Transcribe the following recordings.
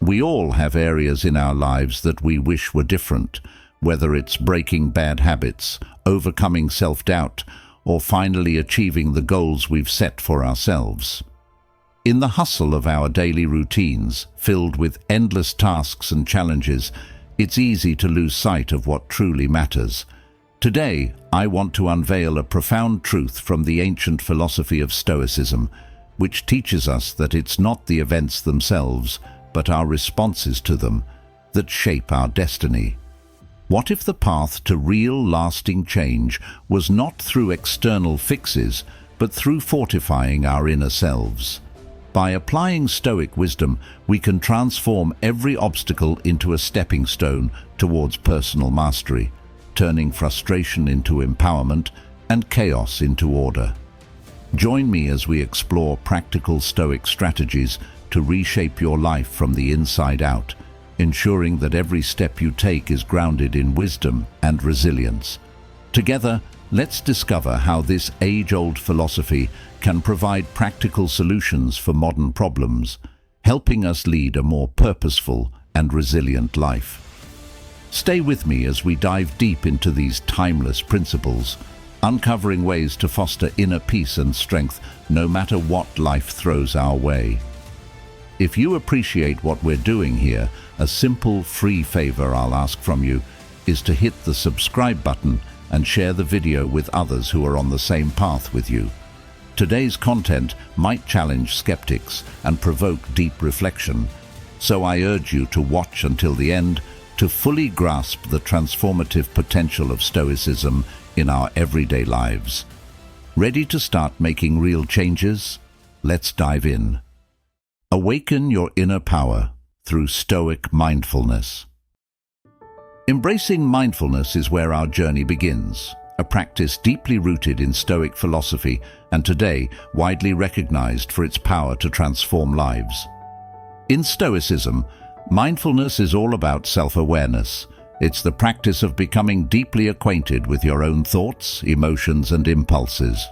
We all have areas in our lives that we wish were different, whether it's breaking bad habits, overcoming self-doubt, or finally achieving the goals we've set for ourselves. In the hustle of our daily routines, filled with endless tasks and challenges, it's easy to lose sight of what truly matters. Today, I want to unveil a profound truth from the ancient philosophy of Stoicism, which teaches us that it's not the events themselves, but our responses to them, that shape our destiny. What if the path to real, lasting change was not through external fixes, but through fortifying our inner selves? By applying Stoic wisdom, we can transform every obstacle into a stepping stone towards personal mastery, turning frustration into empowerment and chaos into order. Join me as we explore practical Stoic strategies to reshape your life from the inside out, ensuring that every step you take is grounded in wisdom and resilience. Together, let's discover how this age-old philosophy can provide practical solutions for modern problems, helping us lead a more purposeful and resilient life. Stay with me as we dive deep into these timeless principles, uncovering ways to foster inner peace and strength no matter what life throws our way. If you appreciate what we're doing here, a simple, free favor I'll ask from you is to hit the subscribe button and share the video with others who are on the same path with you. Today's content might challenge skeptics and provoke deep reflection, so I urge you to watch until the end to fully grasp the transformative potential of Stoicism in our everyday lives. Ready to start making real changes? Let's dive in. Awaken your inner power through Stoic mindfulness. Embracing mindfulness is where our journey begins, a practice deeply rooted in Stoic philosophy and today widely recognized for its power to transform lives. In Stoicism, mindfulness is all about self-awareness. It's the practice of becoming deeply acquainted with your own thoughts, emotions, and impulses.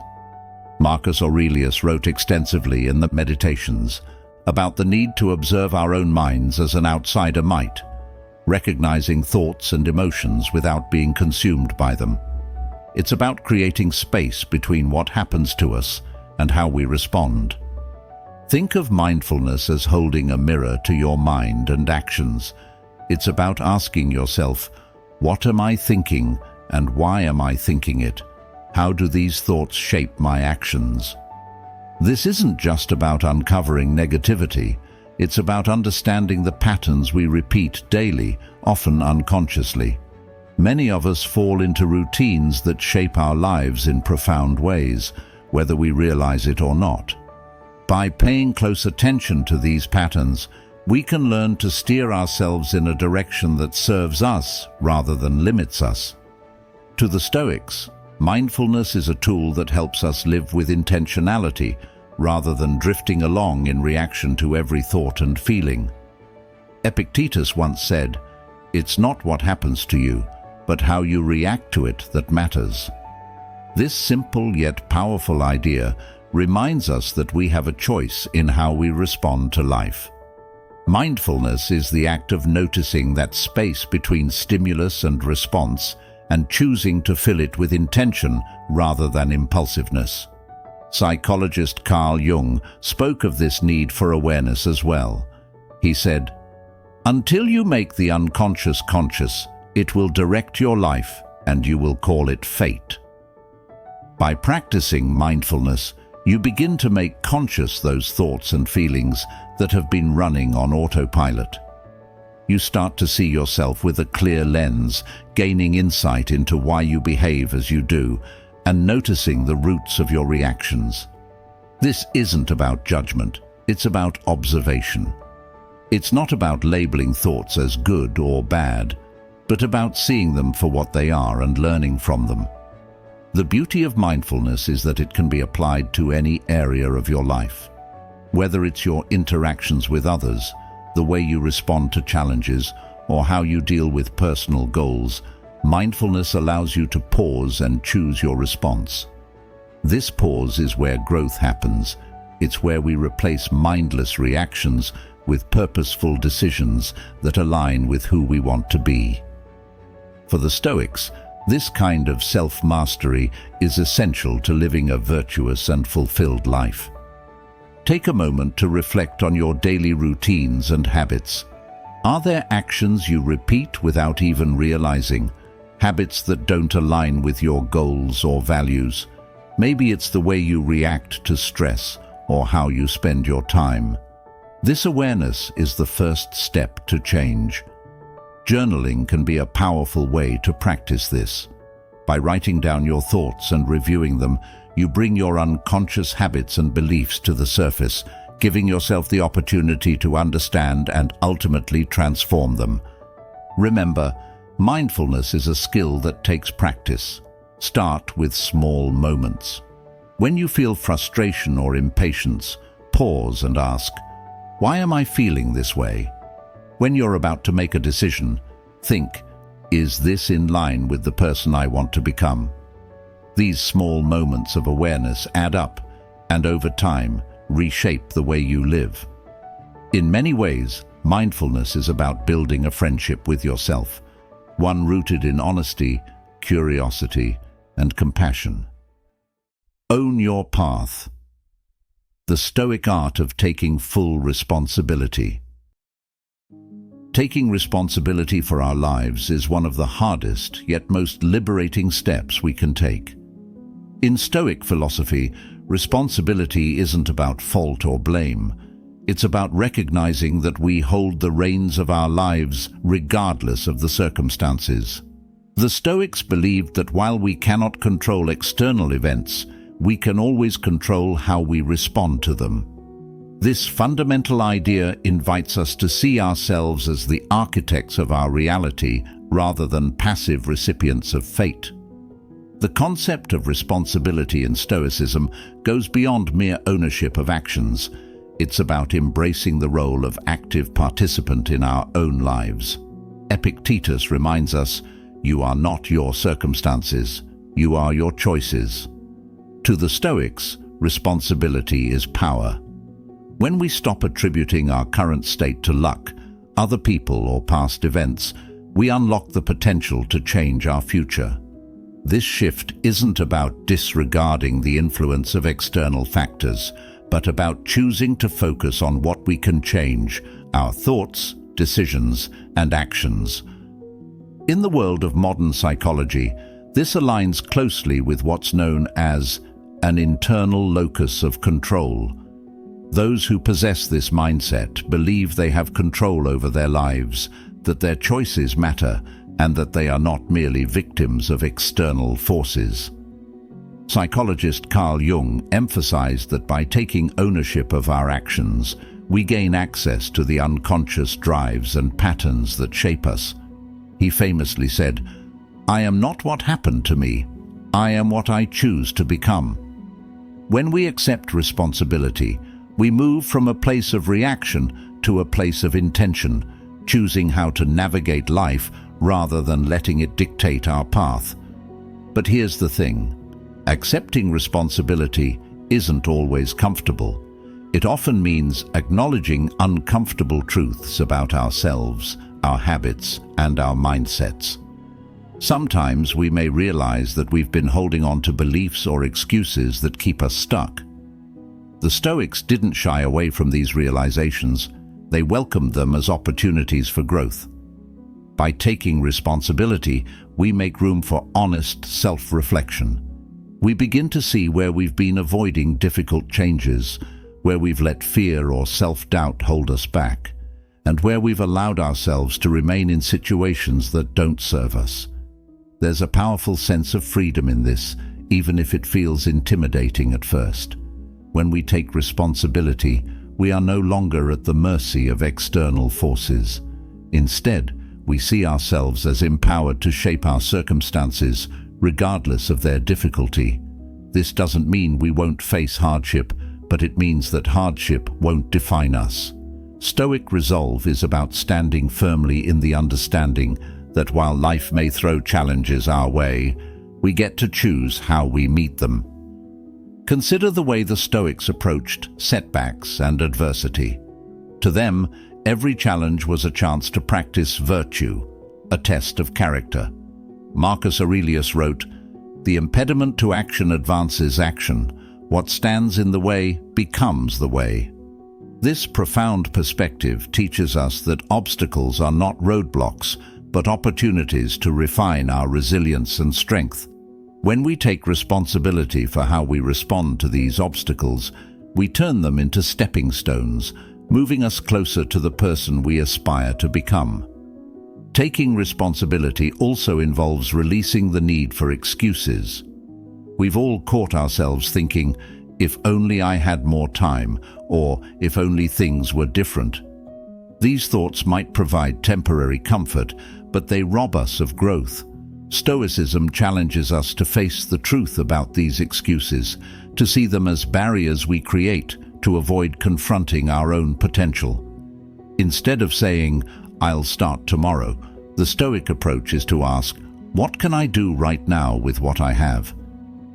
Marcus Aurelius wrote extensively in the Meditations about the need to observe our own minds as an outsider might, recognizing thoughts and emotions without being consumed by them. It's about creating space between what happens to us and how we respond. Think of mindfulness as holding a mirror to your mind and actions. It's about asking yourself, what am I thinking and why am I thinking it? How do these thoughts shape my actions? This isn't just about uncovering negativity. It's about understanding the patterns we repeat daily, often unconsciously. Many of us fall into routines that shape our lives in profound ways, whether we realize it or not. By paying close attention to these patterns, we can learn to steer ourselves in a direction that serves us rather than limits us. To the Stoics, mindfulness is a tool that helps us live with intentionality rather than drifting along in reaction to every thought and feeling. Epictetus once said, "It's not what happens to you, but how you react to it that matters." This simple yet powerful idea reminds us that we have a choice in how we respond to life. Mindfulness is the act of noticing that space between stimulus and response and choosing to fill it with intention rather than impulsiveness. Psychologist Carl Jung spoke of this need for awareness as well. He said, "Until you make the unconscious conscious, it will direct your life and you will call it fate." By practicing mindfulness, you begin to make conscious those thoughts and feelings that have been running on autopilot. You start to see yourself with a clear lens, gaining insight into why you behave as you do, and noticing the roots of your reactions. This isn't about judgment, it's about observation. It's not about labeling thoughts as good or bad, but about seeing them for what they are and learning from them. The beauty of mindfulness is that it can be applied to any area of your life. Whether it's your interactions with others, the way you respond to challenges, or how you deal with personal goals, mindfulness allows you to pause and choose your response. This pause is where growth happens. It's where we replace mindless reactions with purposeful decisions that align with who we want to be. For the Stoics, this kind of self-mastery is essential to living a virtuous and fulfilled life. Take a moment to reflect on your daily routines and habits. Are there actions you repeat without even realizing? Habits that don't align with your goals or values? Maybe it's the way you react to stress or how you spend your time. This awareness is the first step to change. Journaling can be a powerful way to practice this. By writing down your thoughts and reviewing them, you bring your unconscious habits and beliefs to the surface, giving yourself the opportunity to understand and ultimately transform them. Remember, mindfulness is a skill that takes practice. Start with small moments. When you feel frustration or impatience, pause and ask, "Why am I feeling this way?" When you're about to make a decision, think, "Is this in line with the person I want to become?" These small moments of awareness add up, and over time, reshape the way you live. In many ways, mindfulness is about building a friendship with yourself, one rooted in honesty, curiosity, and compassion. Own your path. The Stoic art of taking full responsibility. Taking responsibility for our lives is one of the hardest yet most liberating steps we can take. In Stoic philosophy, responsibility isn't about fault or blame. It's about recognizing that we hold the reins of our lives regardless of the circumstances. The Stoics believed that while we cannot control external events, we can always control how we respond to them. This fundamental idea invites us to see ourselves as the architects of our reality rather than passive recipients of fate. The concept of responsibility in Stoicism goes beyond mere ownership of actions. It's about embracing the role of active participant in our own lives. Epictetus reminds us, "You are not your circumstances, you are your choices." To the Stoics, responsibility is power. When we stop attributing our current state to luck, other people, or past events, we unlock the potential to change our future. This shift isn't about disregarding the influence of external factors, but about choosing to focus on what we can change, our thoughts, decisions, and actions. In the world of modern psychology, this aligns closely with what's known as an internal locus of control. Those who possess this mindset believe they have control over their lives, that their choices matter, and that they are not merely victims of external forces. Psychologist Carl Jung emphasized that by taking ownership of our actions, we gain access to the unconscious drives and patterns that shape us. He famously said, "I am not what happened to me, I am what I choose to become." When we accept responsibility, we move from a place of reaction to a place of intention, choosing how to navigate life rather than letting it dictate our path. But here's the thing. Accepting responsibility isn't always comfortable. It often means acknowledging uncomfortable truths about ourselves, our habits, and our mindsets. Sometimes we may realize that we've been holding on to beliefs or excuses that keep us stuck. The Stoics didn't shy away from these realizations. They welcomed them as opportunities for growth. By taking responsibility, we make room for honest self-reflection. We begin to see where we've been avoiding difficult changes, where we've let fear or self-doubt hold us back, and where we've allowed ourselves to remain in situations that don't serve us. There's a powerful sense of freedom in this, even if it feels intimidating at first. When we take responsibility, we are no longer at the mercy of external forces. Instead, we see ourselves as empowered to shape our circumstances, regardless of their difficulty. This doesn't mean we won't face hardship, but it means that hardship won't define us. Stoic resolve is about standing firmly in the understanding that while life may throw challenges our way, we get to choose how we meet them. Consider the way the Stoics approached setbacks and adversity. To them, every challenge was a chance to practice virtue, a test of character. Marcus Aurelius wrote, "The impediment to action advances action. What stands in the way becomes the way." This profound perspective teaches us that obstacles are not roadblocks, but opportunities to refine our resilience and strength. When we take responsibility for how we respond to these obstacles, we turn them into stepping stones, moving us closer to the person we aspire to become. Taking responsibility also involves releasing the need for excuses. We've all caught ourselves thinking, "If only I had more time," or "if only things were different." These thoughts might provide temporary comfort, but they rob us of growth. Stoicism challenges us to face the truth about these excuses, to see them as barriers we create to avoid confronting our own potential. Instead of saying, "I'll start tomorrow," the Stoic approach is to ask, "What can I do right now with what I have?"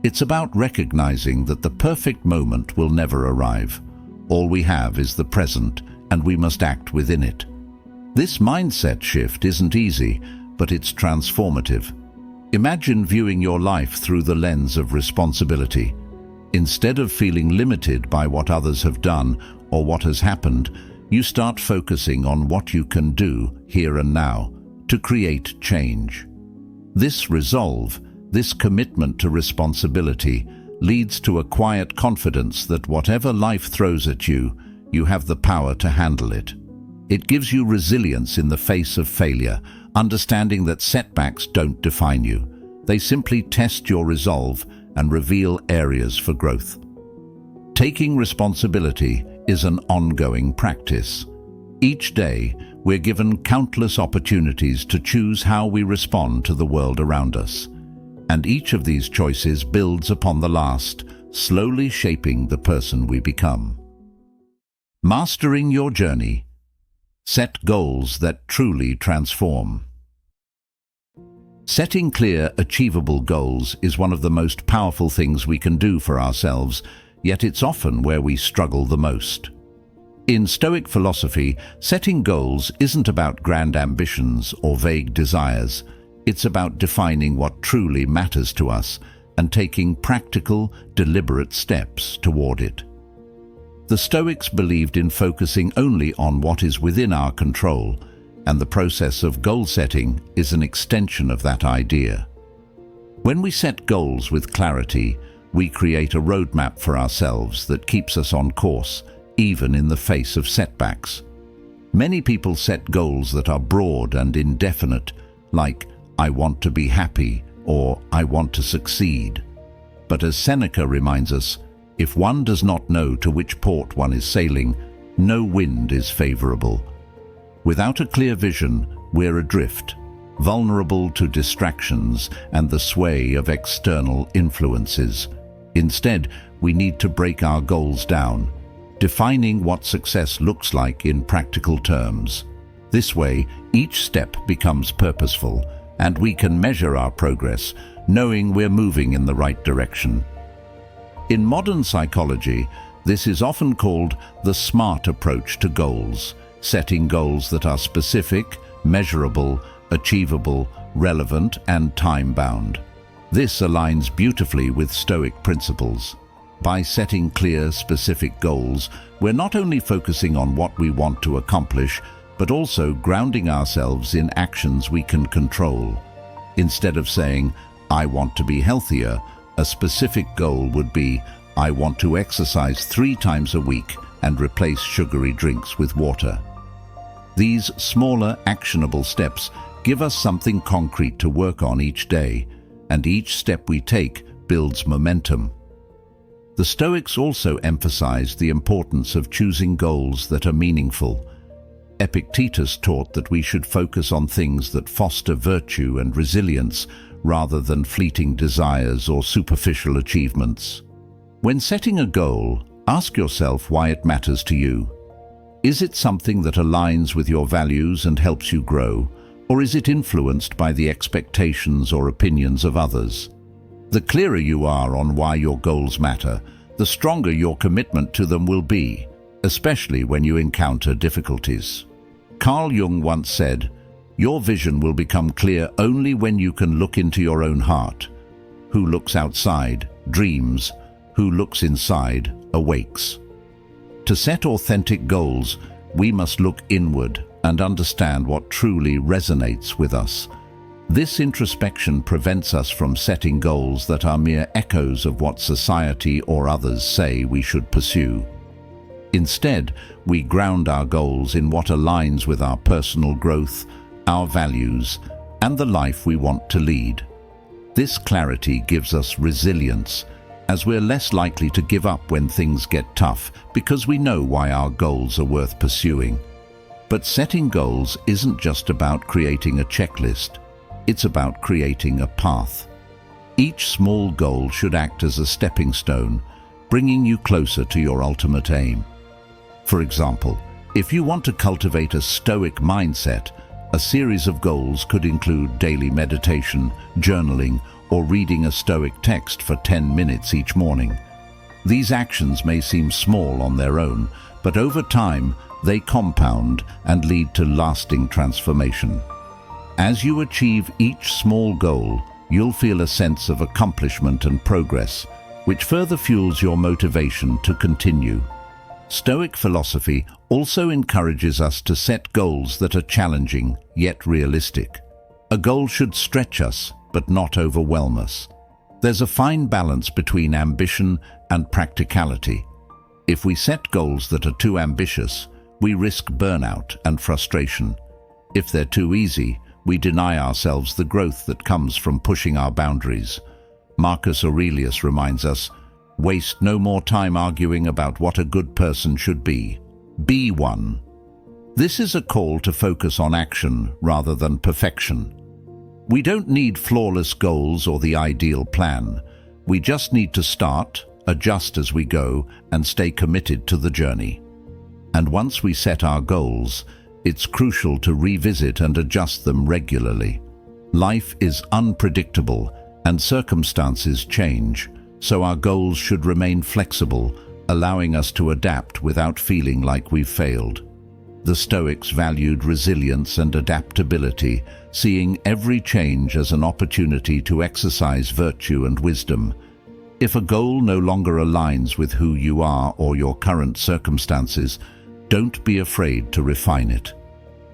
It's about recognizing that the perfect moment will never arrive. All we have is the present, and we must act within it. This mindset shift isn't easy, but it's transformative. Imagine viewing your life through the lens of responsibility. Instead of feeling limited by what others have done or what has happened, you start focusing on what you can do here and now to create change. This resolve, this commitment to responsibility, leads to a quiet confidence that whatever life throws at you, you have the power to handle it. It gives you resilience in the face of failure, understanding that setbacks don't define you. They simply test your resolve and reveal areas for growth. Taking responsibility is an ongoing practice. Each day, we're given countless opportunities to choose how we respond to the world around us. And each of these choices builds upon the last, slowly shaping the person we become. Mastering your journey. Set goals that truly transform. Setting clear, achievable goals is one of the most powerful things we can do for ourselves, yet it's often where we struggle the most. In Stoic philosophy, setting goals isn't about grand ambitions or vague desires. It's about defining what truly matters to us and taking practical, deliberate steps toward it. The Stoics believed in focusing only on what is within our control, and the process of goal setting is an extension of that idea. When we set goals with clarity, we create a roadmap for ourselves that keeps us on course, even in the face of setbacks. Many people set goals that are broad and indefinite, like "I want to be happy" or "I want to succeed." But as Seneca reminds us, if one does not know to which port one is sailing, no wind is favorable. Without a clear vision, we're adrift, vulnerable to distractions and the sway of external influences. Instead, we need to break our goals down, defining what success looks like in practical terms. This way, each step becomes purposeful, and we can measure our progress, knowing we're moving in the right direction. In modern psychology, this is often called the SMART approach to goals, setting goals that are specific, measurable, achievable, relevant, and time-bound. This aligns beautifully with Stoic principles. By setting clear, specific goals, we're not only focusing on what we want to accomplish, but also grounding ourselves in actions we can control. Instead of saying, "I want to be healthier," a specific goal would be, "I want to exercise 3 times a week and replace sugary drinks with water." These smaller, actionable steps give us something concrete to work on each day, and each step we take builds momentum. The Stoics also emphasized the importance of choosing goals that are meaningful. Epictetus taught that we should focus on things that foster virtue and resilience rather than fleeting desires or superficial achievements. When setting a goal, ask yourself why it matters to you. Is it something that aligns with your values and helps you grow, or is it influenced by the expectations or opinions of others? The clearer you are on why your goals matter, the stronger your commitment to them will be. especially when you encounter difficulties. Carl Jung once said, "Your vision will become clear only when you can look into your own heart. Who looks outside dreams, who looks inside awakes." To set authentic goals, we must look inward and understand what truly resonates with us. This introspection prevents us from setting goals that are mere echoes of what society or others say we should pursue. Instead, we ground our goals in what aligns with our personal growth, our values, and the life we want to lead. This clarity gives us resilience, as we're less likely to give up when things get tough because we know why our goals are worth pursuing. But setting goals isn't just about creating a checklist, it's about creating a path. Each small goal should act as a stepping stone, bringing you closer to your ultimate aim. For example, if you want to cultivate a Stoic mindset, a series of goals could include daily meditation, journaling, or reading a Stoic text for 10 minutes each morning. These actions may seem small on their own, but over time, they compound and lead to lasting transformation. As you achieve each small goal, you'll feel a sense of accomplishment and progress, which further fuels your motivation to continue. Stoic philosophy also encourages us to set goals that are challenging, yet realistic. A goal should stretch us, but not overwhelm us. There's a fine balance between ambition and practicality. If we set goals that are too ambitious, we risk burnout and frustration. If they're too easy, we deny ourselves the growth that comes from pushing our boundaries. Marcus Aurelius reminds us, "Waste no more time arguing about what a good person should be. Be one." This is a call to focus on action rather than perfection. We don't need flawless goals or the ideal plan. We just need to start, adjust as we go, and stay committed to the journey. And once we set our goals, it's crucial to revisit and adjust them regularly. Life is unpredictable and circumstances change, so our goals should remain flexible, allowing us to adapt without feeling like we've failed. The Stoics valued resilience and adaptability, seeing every change as an opportunity to exercise virtue and wisdom. If a goal no longer aligns with who you are or your current circumstances, don't be afraid to refine it.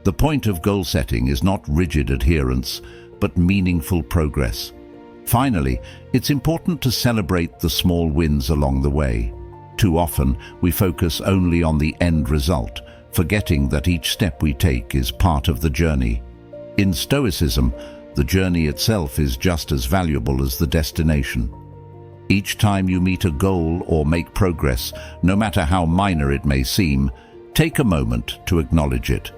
The point of goal setting is not rigid adherence, but meaningful progress. Finally, it's important to celebrate the small wins along the way. Too often, we focus only on the end result, forgetting that each step we take is part of the journey. In Stoicism, the journey itself is just as valuable as the destination. Each time you meet a goal or make progress, no matter how minor it may seem, take a moment to acknowledge it.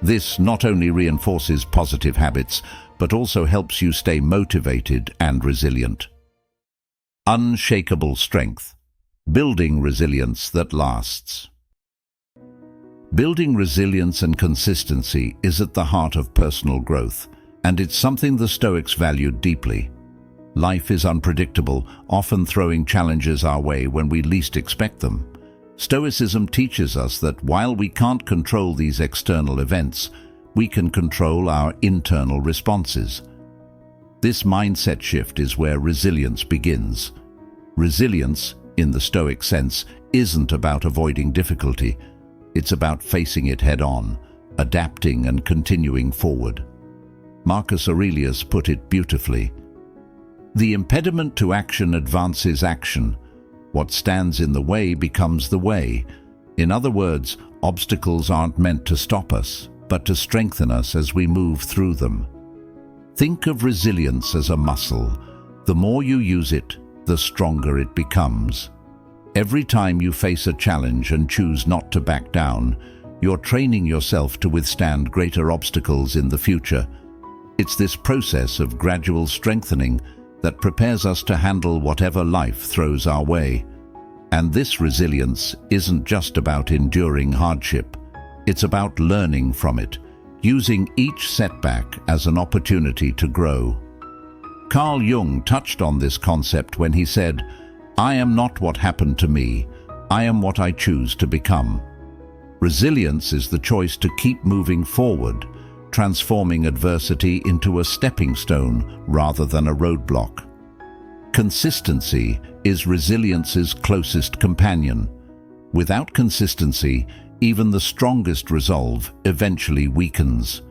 This not only reinforces positive habits, but also helps you stay motivated and resilient. Unshakable strength. Building resilience that lasts. Building resilience and consistency is at the heart of personal growth, and it's something the Stoics valued deeply. Life is unpredictable, often throwing challenges our way when we least expect them. Stoicism teaches us that while we can't control these external events, we can control our internal responses. This mindset shift is where resilience begins. Resilience, in the Stoic sense, isn't about avoiding difficulty. It's about facing it head-on, adapting and continuing forward. Marcus Aurelius put it beautifully. "The impediment to action advances action. What stands in the way becomes the way." In other words, obstacles aren't meant to stop us, but to strengthen us as we move through them. Think of resilience as a muscle. The more you use it, the stronger it becomes. Every time you face a challenge and choose not to back down, you're training yourself to withstand greater obstacles in the future. It's this process of gradual strengthening that prepares us to handle whatever life throws our way. And this resilience isn't just about enduring hardship. It's about learning from it, using each setback as an opportunity to grow. Carl Jung touched on this concept when he said, "I am not what happened to me, I am what I choose to become." Resilience is the choice to keep moving forward, transforming adversity into a stepping stone rather than a roadblock. Consistency is resilience's closest companion. Without consistency, even the strongest resolve eventually weakens.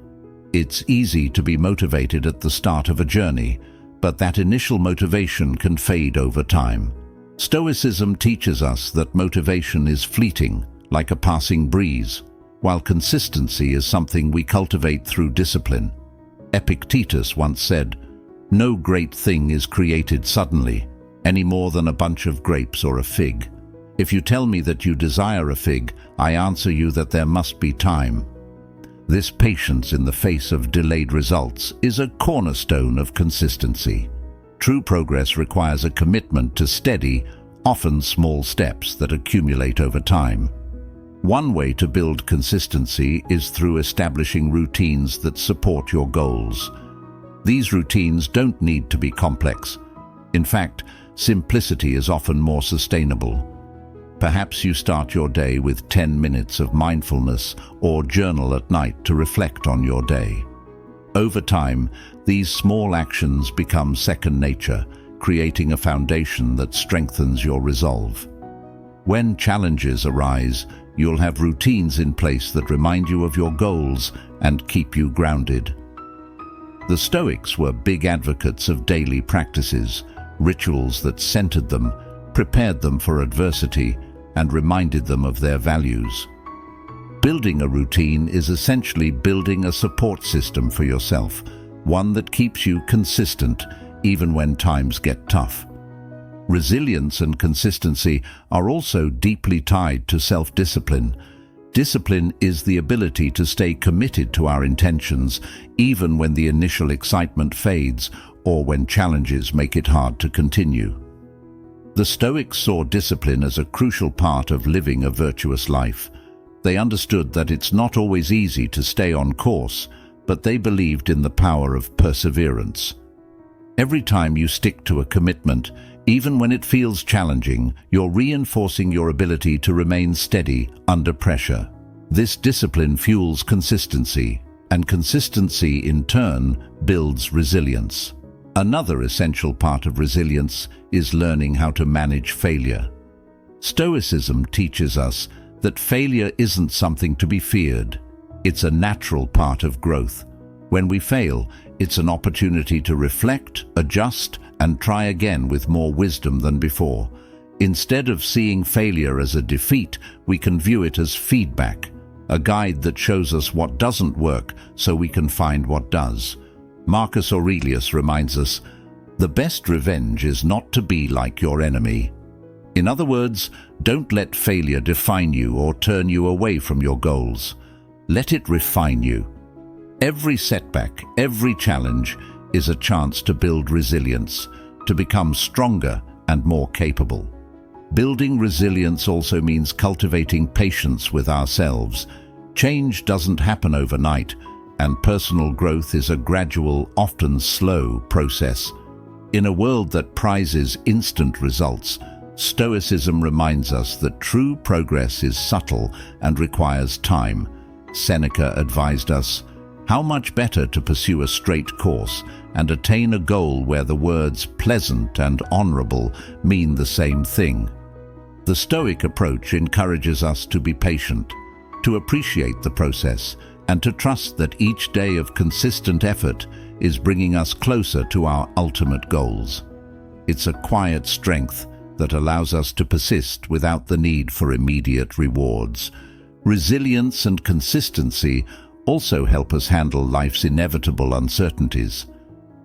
It's easy to be motivated at the start of a journey, but that initial motivation can fade over time. Stoicism teaches us that motivation is fleeting, like a passing breeze, while consistency is something we cultivate through discipline. Epictetus once said, "No great thing is created suddenly, any more than a bunch of grapes or a fig. If you tell me that you desire a fig, I answer you that there must be time." This patience in the face of delayed results is a cornerstone of consistency. True progress requires a commitment to steady, often small steps that accumulate over time. One way to build consistency is through establishing routines that support your goals. These routines don't need to be complex. In fact, simplicity is often more sustainable. Perhaps you start your day with 10 minutes of mindfulness or journal at night to reflect on your day. Over time, these small actions become second nature, creating a foundation that strengthens your resolve. When challenges arise, you'll have routines in place that remind you of your goals and keep you grounded. The Stoics were big advocates of daily practices, rituals that centered them, prepared them for adversity, and reminded them of their values. Building a routine is essentially building a support system for yourself, one that keeps you consistent even when times get tough. Resilience and consistency are also deeply tied to self-discipline. Discipline is the ability to stay committed to our intentions even when the initial excitement fades or when challenges make it hard to continue. The Stoics saw discipline as a crucial part of living a virtuous life. They understood that it's not always easy to stay on course, but they believed in the power of perseverance. Every time you stick to a commitment, even when it feels challenging, you're reinforcing your ability to remain steady under pressure. This discipline fuels consistency, and consistency in turn builds resilience. Another essential part of resilience is learning how to manage failure. Stoicism teaches us that failure isn't something to be feared. It's a natural part of growth. When we fail, it's an opportunity to reflect, adjust, and try again with more wisdom than before. Instead of seeing failure as a defeat, we can view it as feedback, a guide that shows us what doesn't work so we can find what does. Marcus Aurelius reminds us, "The best revenge is not to be like your enemy." In other words, don't let failure define you or turn you away from your goals. Let it refine you. Every setback, every challenge is a chance to build resilience, to become stronger and more capable. Building resilience also means cultivating patience with ourselves. Change doesn't happen overnight, and personal growth is a gradual, often slow process. In a world that prizes instant results, Stoicism reminds us that true progress is subtle and requires time. Seneca advised us, "How much better to pursue a straight course and attain a goal where the words pleasant and honorable mean the same thing." The Stoic approach encourages us to be patient, to appreciate the process, and to trust that each day of consistent effort is bringing us closer to our ultimate goals. It's a quiet strength that allows us to persist without the need for immediate rewards. Resilience and consistency also help us handle life's inevitable uncertainties.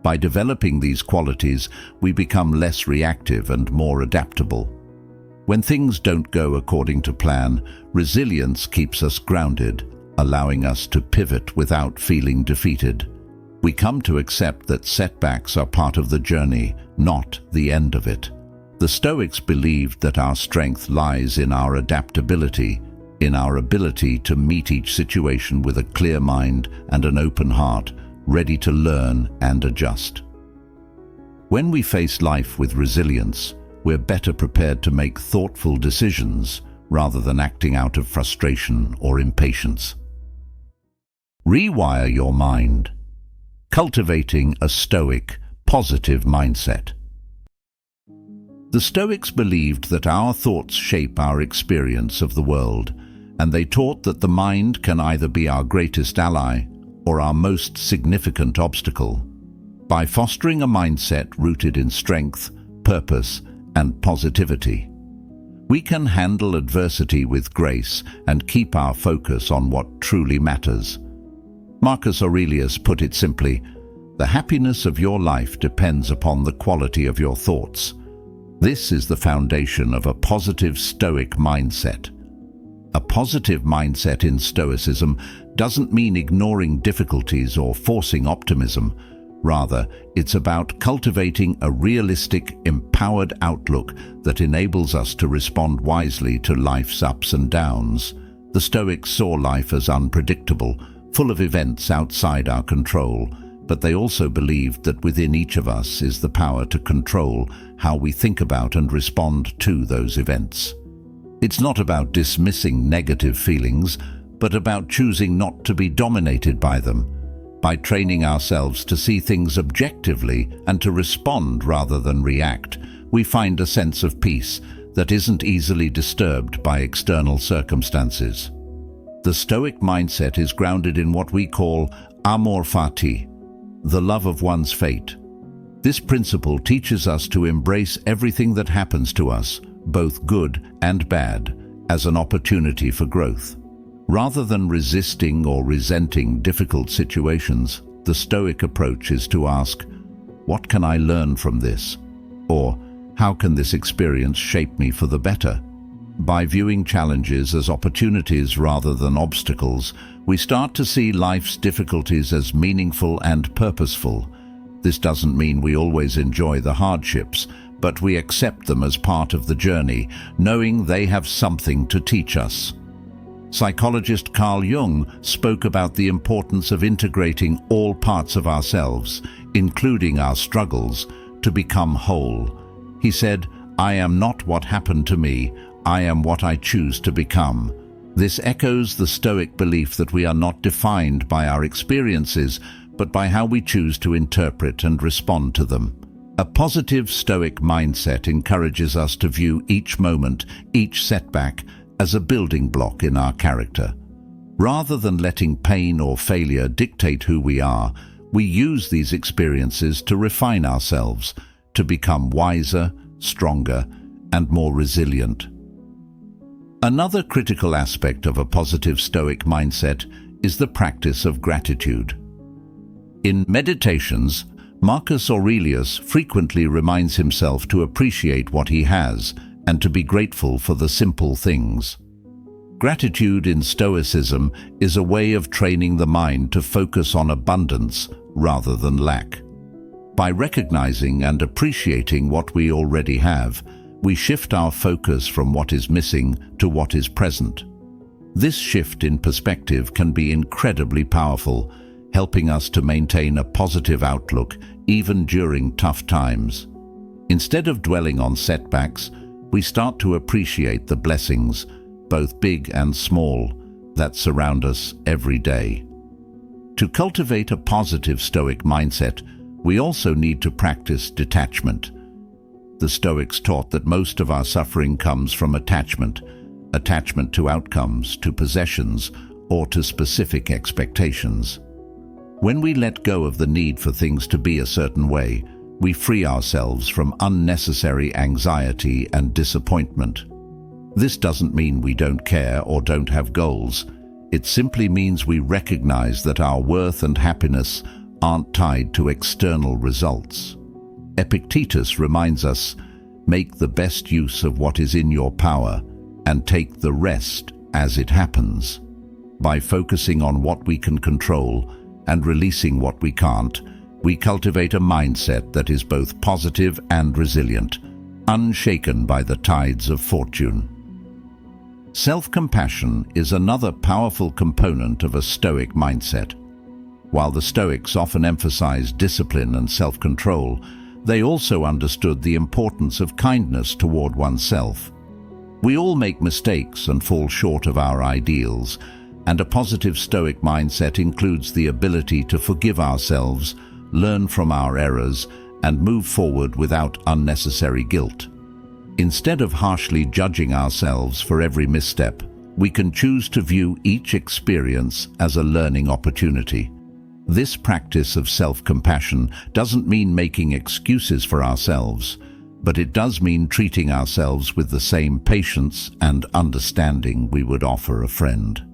By developing these qualities, we become less reactive and more adaptable. When things don't go according to plan, resilience keeps us grounded, allowing us to pivot without feeling defeated. We come to accept that setbacks are part of the journey, not the end of it. The Stoics believed that our strength lies in our adaptability, in our ability to meet each situation with a clear mind and an open heart, ready to learn and adjust. When we face life with resilience, we're better prepared to make thoughtful decisions, rather than acting out of frustration or impatience. Rewire your mind. Cultivating a Stoic, positive mindset. The Stoics believed that our thoughts shape our experience of the world, and they taught that the mind can either be our greatest ally or our most significant obstacle. By fostering a mindset rooted in strength, purpose, and positivity, we can handle adversity with grace and keep our focus on what truly matters. Marcus Aurelius put it simply, "The happiness of your life depends upon the quality of your thoughts." This is the foundation of a positive Stoic mindset. A positive mindset in Stoicism doesn't mean ignoring difficulties or forcing optimism. Rather, it's about cultivating a realistic, empowered outlook that enables us to respond wisely to life's ups and downs. The Stoics saw life as unpredictable, full of events outside our control, but they also believed that within each of us is the power to control how we think about and respond to those events. It's not about dismissing negative feelings, but about choosing not to be dominated by them. By training ourselves to see things objectively and to respond rather than react, we find a sense of peace that isn't easily disturbed by external circumstances. The Stoic mindset is grounded in what we call amor fati, the love of one's fate. This principle teaches us to embrace everything that happens to us, both good and bad, as an opportunity for growth. Rather than resisting or resenting difficult situations, the Stoic approach is to ask, "What can I learn from this?" Or, "How can this experience shape me for the better?" By viewing challenges as opportunities rather than obstacles, we start to see life's difficulties as meaningful and purposeful. This doesn't mean we always enjoy the hardships, but we accept them as part of the journey, knowing they have something to teach us. Psychologist Carl Jung spoke about the importance of integrating all parts of ourselves, including our struggles, to become whole. He said, "I am not what happened to me, I am what I choose to become." This echoes the Stoic belief that we are not defined by our experiences, but by how we choose to interpret and respond to them. A positive Stoic mindset encourages us to view each moment, each setback, as a building block in our character. Rather than letting pain or failure dictate who we are, we use these experiences to refine ourselves, to become wiser, stronger, and more resilient. Another critical aspect of a positive Stoic mindset is the practice of gratitude. In Meditations, Marcus Aurelius frequently reminds himself to appreciate what he has and to be grateful for the simple things. Gratitude in Stoicism is a way of training the mind to focus on abundance rather than lack. By recognizing and appreciating what we already have, we shift our focus from what is missing to what is present. This shift in perspective can be incredibly powerful, helping us to maintain a positive outlook even during tough times. Instead of dwelling on setbacks, we start to appreciate the blessings, both big and small, that surround us every day. To cultivate a positive Stoic mindset, we also need to practice detachment. The Stoics taught that most of our suffering comes from attachment to outcomes, to possessions, or to specific expectations. When we let go of the need for things to be a certain way, we free ourselves from unnecessary anxiety and disappointment. This doesn't mean we don't care or don't have goals. It simply means we recognize that our worth and happiness aren't tied to external results. Epictetus reminds us, "Make the best use of what is in your power and take the rest as it happens." By focusing on what we can control and releasing what we can't, we cultivate a mindset that is both positive and resilient, unshaken by the tides of fortune. Self-compassion is another powerful component of a Stoic mindset. While the Stoics often emphasized discipline and self-control, they also understood the importance of kindness toward oneself. We all make mistakes and fall short of our ideals, and a positive Stoic mindset includes the ability to forgive ourselves, learn from our errors, and move forward without unnecessary guilt. Instead of harshly judging ourselves for every misstep, we can choose to view each experience as a learning opportunity. This practice of self-compassion doesn't mean making excuses for ourselves, but it does mean treating ourselves with the same patience and understanding we would offer a friend.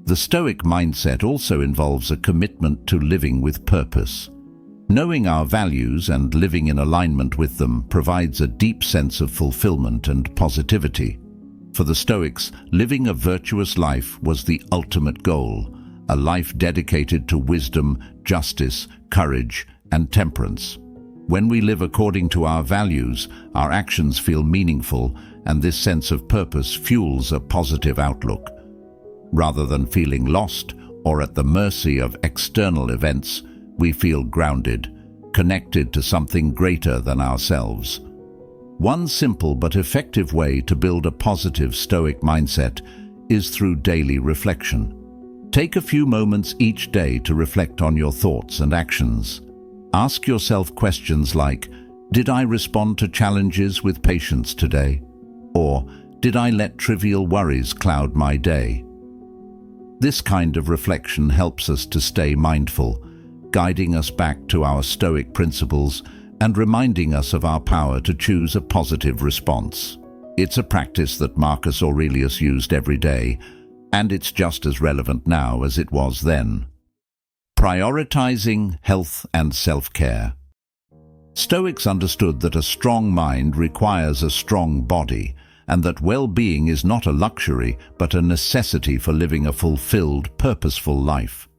The Stoic mindset also involves a commitment to living with purpose. Knowing our values and living in alignment with them provides a deep sense of fulfillment and positivity. For the Stoics, living a virtuous life was the ultimate goal, a life dedicated to wisdom, justice, courage, and temperance. When we live according to our values, our actions feel meaningful, and this sense of purpose fuels a positive outlook. Rather than feeling lost or at the mercy of external events, we feel grounded, connected to something greater than ourselves. One simple but effective way to build a positive Stoic mindset is through daily reflection. Take a few moments each day to reflect on your thoughts and actions. Ask yourself questions like, did I respond to challenges with patience today? Or, did I let trivial worries cloud my day? This kind of reflection helps us to stay mindful, guiding us back to our Stoic principles and reminding us of our power to choose a positive response. It's a practice that Marcus Aurelius used every day, and it's just as relevant now as it was then. Prioritizing health and self-care. Stoics understood that a strong mind requires a strong body, and that well-being is not a luxury but a necessity for living a fulfilled, purposeful life.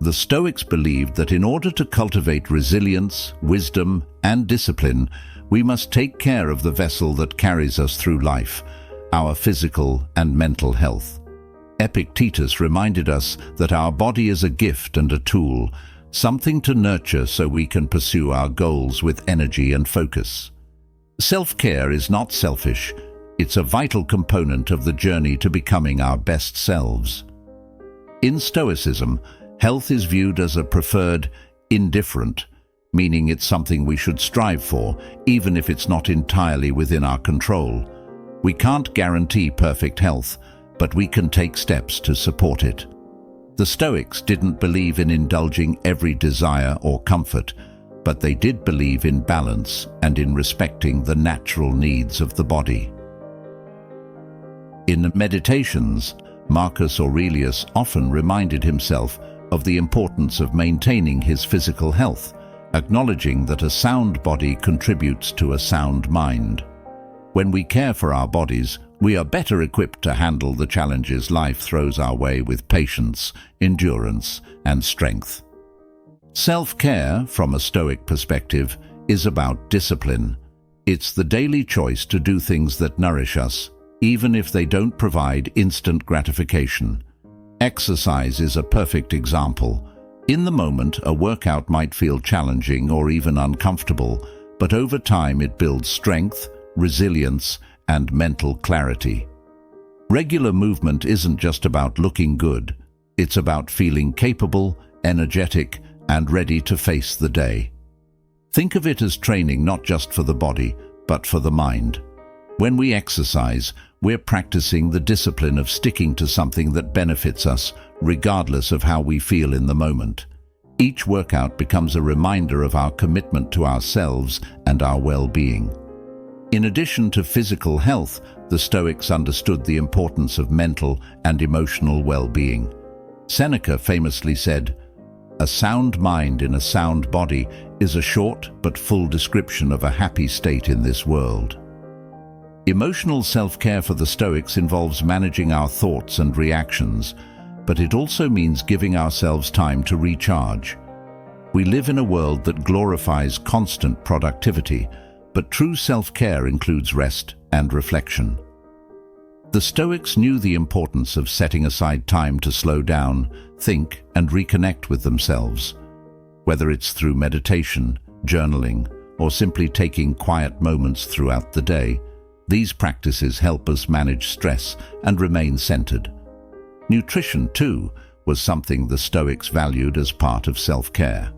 The Stoics believed that in order to cultivate resilience, wisdom, and discipline, we must take care of the vessel that carries us through life, our physical and mental health. Epictetus reminded us that our body is a gift and a tool, something to nurture so we can pursue our goals with energy and focus. Self-care is not selfish, it's a vital component of the journey to becoming our best selves. In Stoicism, health is viewed as a preferred indifferent, meaning it's something we should strive for, even if it's not entirely within our control. We can't guarantee perfect health, but we can take steps to support it. The Stoics didn't believe in indulging every desire or comfort, but they did believe in balance and in respecting the natural needs of the body. In meditations, Marcus Aurelius often reminded himself of the importance of maintaining his physical health, acknowledging that a sound body contributes to a sound mind. When we care for our bodies, we are better equipped to handle the challenges life throws our way with patience, endurance, and strength. Self-care, from a Stoic perspective, is about discipline. It's the daily choice to do things that nourish us, even if they don't provide instant gratification. Exercise is a perfect example. In the moment, a workout might feel challenging or even uncomfortable, but over time it builds strength, resilience, and mental clarity. Regular movement isn't just about looking good. It's about feeling capable, energetic, and ready to face the day. Think of it as training not just for the body, but for the mind. When we exercise, we're practicing the discipline of sticking to something that benefits us, regardless of how we feel in the moment. Each workout becomes a reminder of our commitment to ourselves and our well-being. In addition to physical health, the Stoics understood the importance of mental and emotional well-being. Seneca famously said, "A sound mind in a sound body is a short but full description of a happy state in this world." Emotional self-care for the Stoics involves managing our thoughts and reactions, but it also means giving ourselves time to recharge. We live in a world that glorifies constant productivity, but true self-care includes rest and reflection. The Stoics knew the importance of setting aside time to slow down, think, and reconnect with themselves. Whether it's through meditation, journaling, or simply taking quiet moments throughout the day, These practices help us manage stress and remain centered. Nutrition, too, was something the Stoics valued as part of self-care.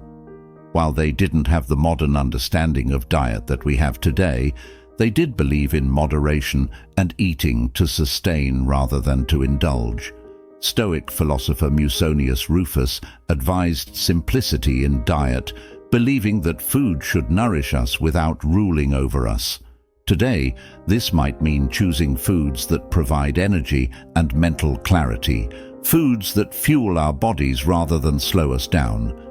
While they didn't have the modern understanding of diet that we have today, they did believe in moderation and eating to sustain rather than to indulge. Stoic philosopher Musonius Rufus advised simplicity in diet, believing that food should nourish us without ruling over us. Today, this might mean choosing foods that provide energy and mental clarity, foods that fuel our bodies rather than slow us down.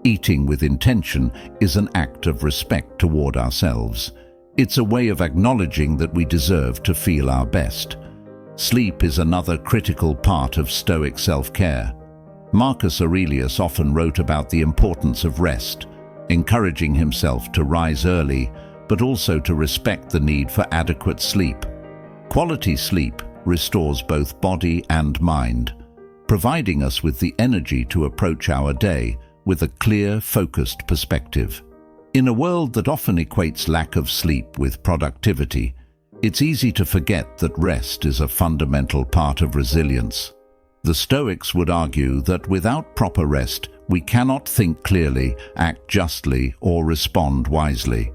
Eating with intention is an act of respect toward ourselves. It's a way of acknowledging that we deserve to feel our best. Sleep is another critical part of Stoic self-care. Marcus Aurelius often wrote about the importance of rest, encouraging himself to rise early, but also to respect the need for adequate sleep. Quality sleep restores both body and mind, providing us with the energy to approach our day with a clear, focused perspective. In a world that often equates lack of sleep with productivity, it's easy to forget that rest is a fundamental part of resilience. The Stoics would argue that without proper rest, we cannot think clearly, act justly, or respond wisely.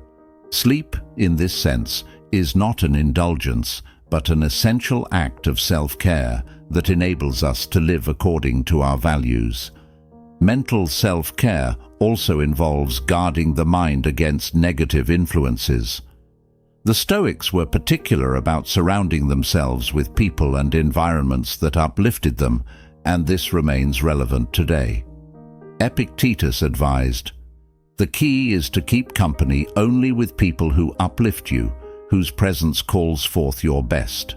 Sleep, in this sense, is not an indulgence, but an essential act of self-care that enables us to live according to our values. Mental self-care also involves guarding the mind against negative influences. The Stoics were particular about surrounding themselves with people and environments that uplifted them, and this remains relevant today. Epictetus advised, "The key is to keep company only with people who uplift you, whose presence calls forth your best."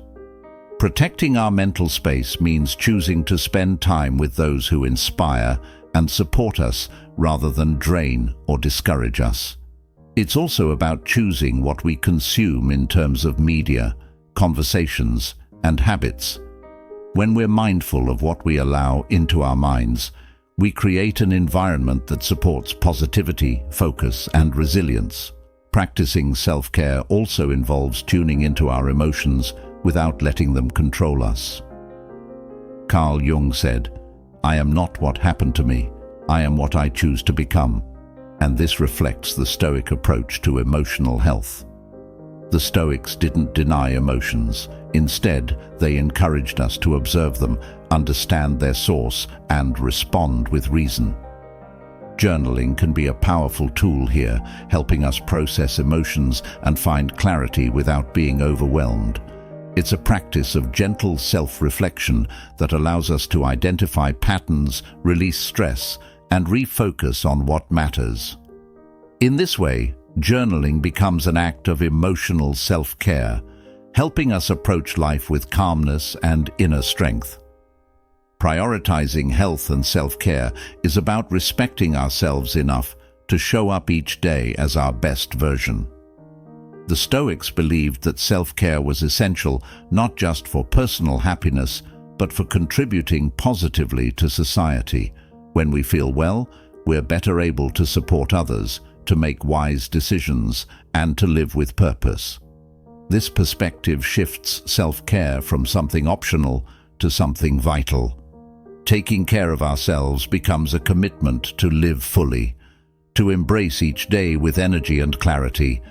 Protecting our mental space means choosing to spend time with those who inspire and support us rather than drain or discourage us. It's also about choosing what we consume in terms of media, conversations, and habits. When we're mindful of what we allow into our minds, we create an environment that supports positivity, focus, and resilience. Practicing self-care also involves tuning into our emotions without letting them control us. Carl Jung said, "I am not what happened to me, I am what I choose to become." And this reflects the Stoic approach to emotional health. The Stoics didn't deny emotions. Instead, they encouraged us to observe them, understand their source, and respond with reason. Journaling can be a powerful tool here, helping us process emotions and find clarity without being overwhelmed. It's a practice of gentle self-reflection that allows us to identify patterns, release stress, and refocus on what matters. In this way, journaling becomes an act of emotional self-care, helping us approach life with calmness and inner strength. Prioritizing health and self-care is about respecting ourselves enough to show up each day as our best version. The Stoics believed that self-care was essential not just for personal happiness, but for contributing positively to society. When we feel well, we're better able to support others, to make wise decisions, and to live with purpose. This perspective shifts self-care from something optional to something vital. Taking care of ourselves becomes a commitment to live fully, to embrace each day with energy and clarity,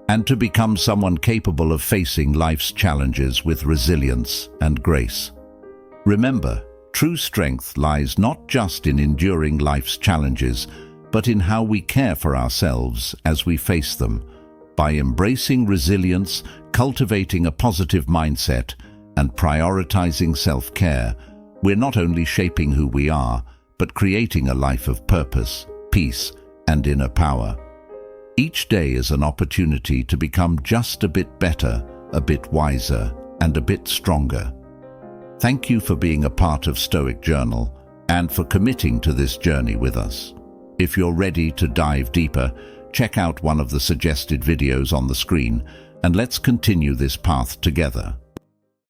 and to become someone capable of facing life's challenges with resilience and grace. Remember, true strength lies not just in enduring life's challenges, but in how we care for ourselves as we face them. By embracing resilience, cultivating a positive mindset, and prioritizing self-care, we're not only shaping who we are, but creating a life of purpose, peace, and inner power. Each day is an opportunity to become just a bit better, a bit wiser, and a bit stronger. Thank you for being a part of Stoic Journal and for committing to this journey with us. If you're ready to dive deeper, check out one of the suggested videos on the screen and let's continue this path together.